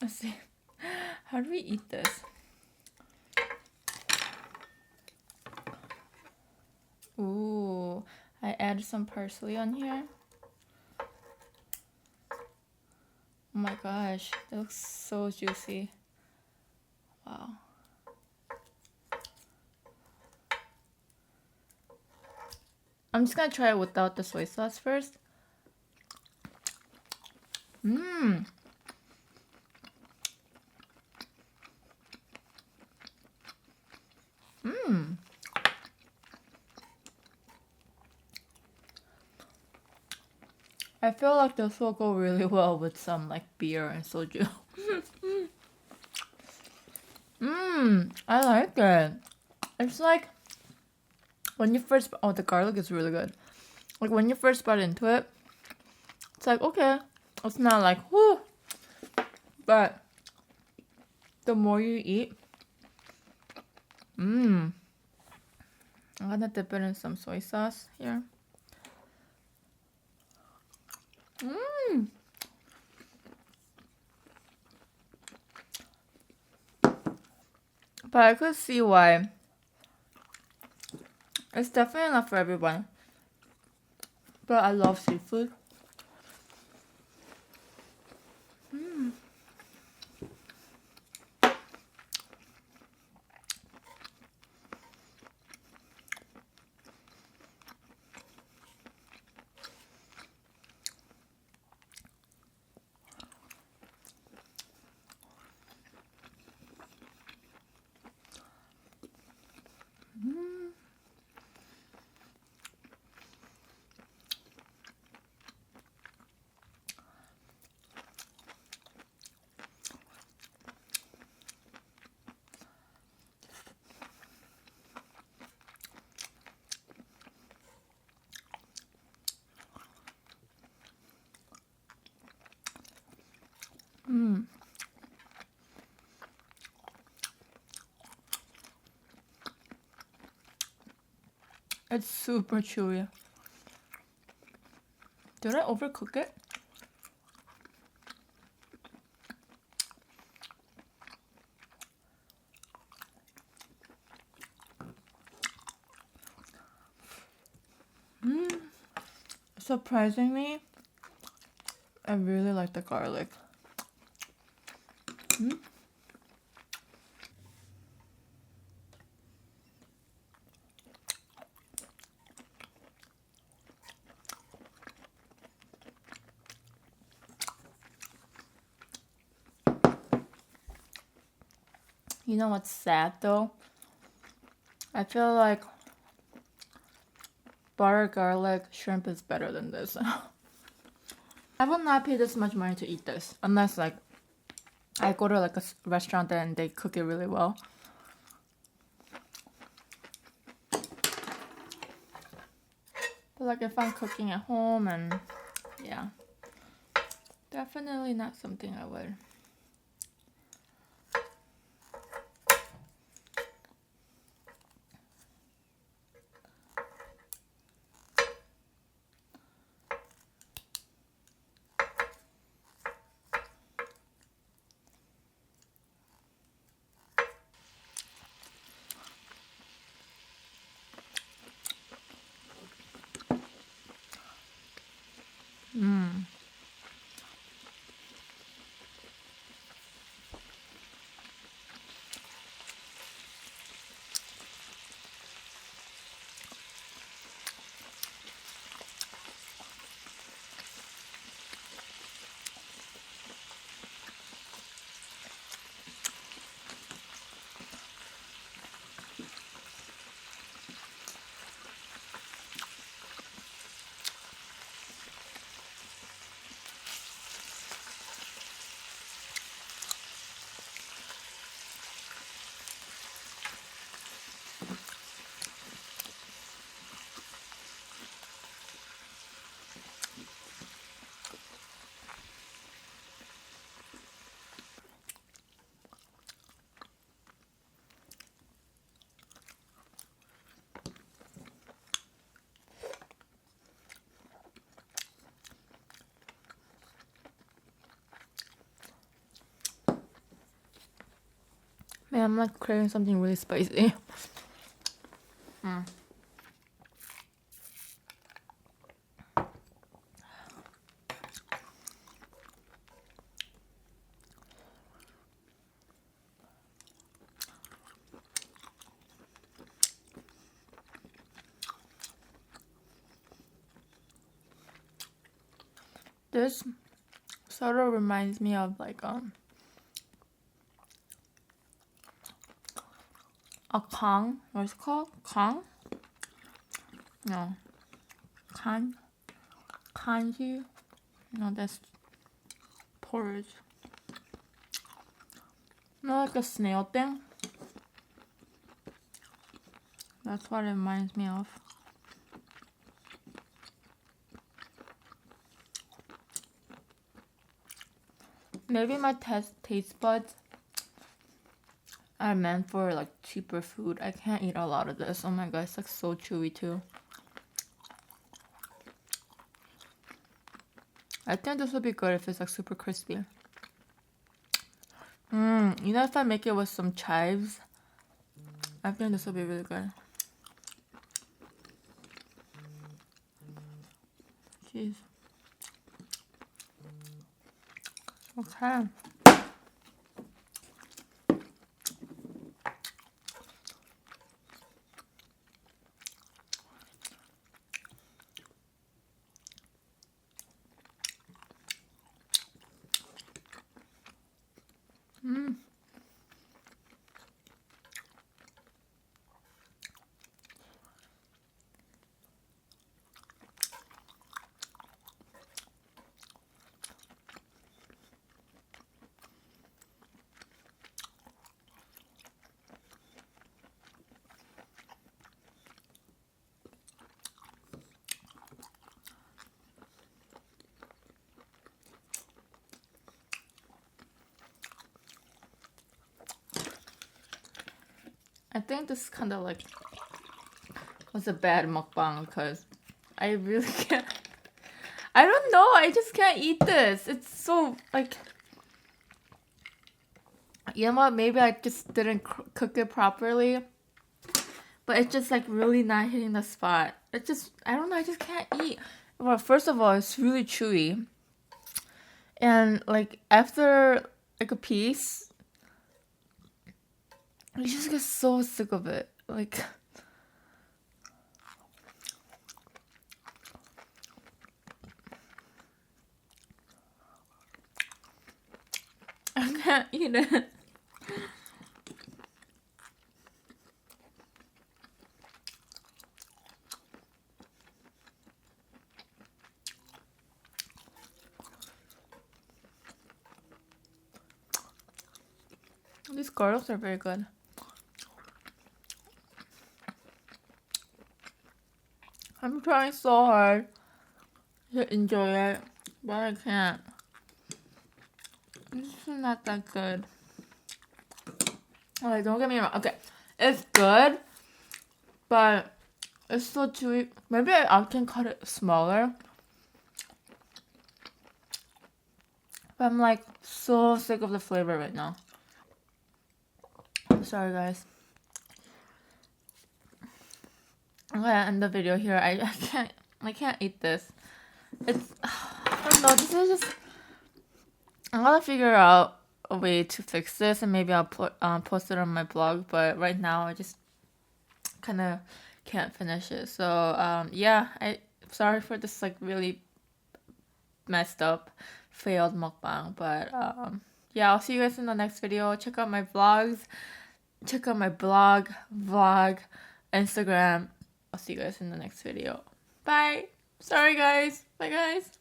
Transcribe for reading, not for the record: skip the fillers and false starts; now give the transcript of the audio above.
Let's see. How do we eat this? Ooh, I added some parsley on here. Oh my gosh, that looks so juicy. Wow. I'm just gonna try it without the soy sauce first. Mmm. Mmm. I feel like this will go really well with some like beer and soju. Mmm. I like it. It's like when you first, oh, the garlic is really good. Like when you first bite into it, it's like, okay, it's not like, whoo. But the more you eat, I'm gonna dip it in some soy sauce here. But I could see why. It's definitely not for everyone. But I love seafood. It's super chewy. Did I overcook it? Surprisingly, I really like the garlic. You know what's sad though? I feel like butter garlic shrimp is better than this. I would not pay this much money to eat this unless like I go to like a restaurant and they cook it really well. But like if I'm cooking at home and yeah, definitely not something I would. Man, I'm like craving something really spicy. This sort of reminds me of like a Kong. What's it called? Kong? No. Kanji? No, that's porridge. Not like a snail thing. That's what it reminds me of. Maybe my taste buds are meant for like cheaper food. I can't eat a lot of this. Oh my god, it's like so chewy too. I think this would be good if it's like super crispy. You know, if I make it with some chives, I think this will be really good. Jeez. Okay. I think this kind of like was a bad mukbang because I really can't. I don't know. I just can't eat this. It's so like. You know what? Maybe I just didn't cook it properly. But it's just like really not hitting the spot. It just, I don't know. I just can't eat. Well, first of all, it's really chewy. And like after like a piece, you just get so sick of it. Like, I can't eat it. These garlics are very good. I'm trying so hard to enjoy it, but I can't. This is not that good. Alright, don't get me wrong. Okay, it's good, but it's so chewy. Maybe I can cut it smaller. But I'm like so sick of the flavor right now. I'm sorry, guys. I'm gonna end the video here. I can't eat this. It's, I don't know. This is just. I'm gonna figure out a way to fix this, and maybe I'll post it on my blog. But right now, I just kind of can't finish it. So yeah, sorry for this like really messed up, failed mukbang. But yeah, I'll see you guys in the next video. Check out my vlogs. Check out my blog, vlog, Instagram. I'll see you guys in the next video. Bye. Sorry, guys. Bye, guys.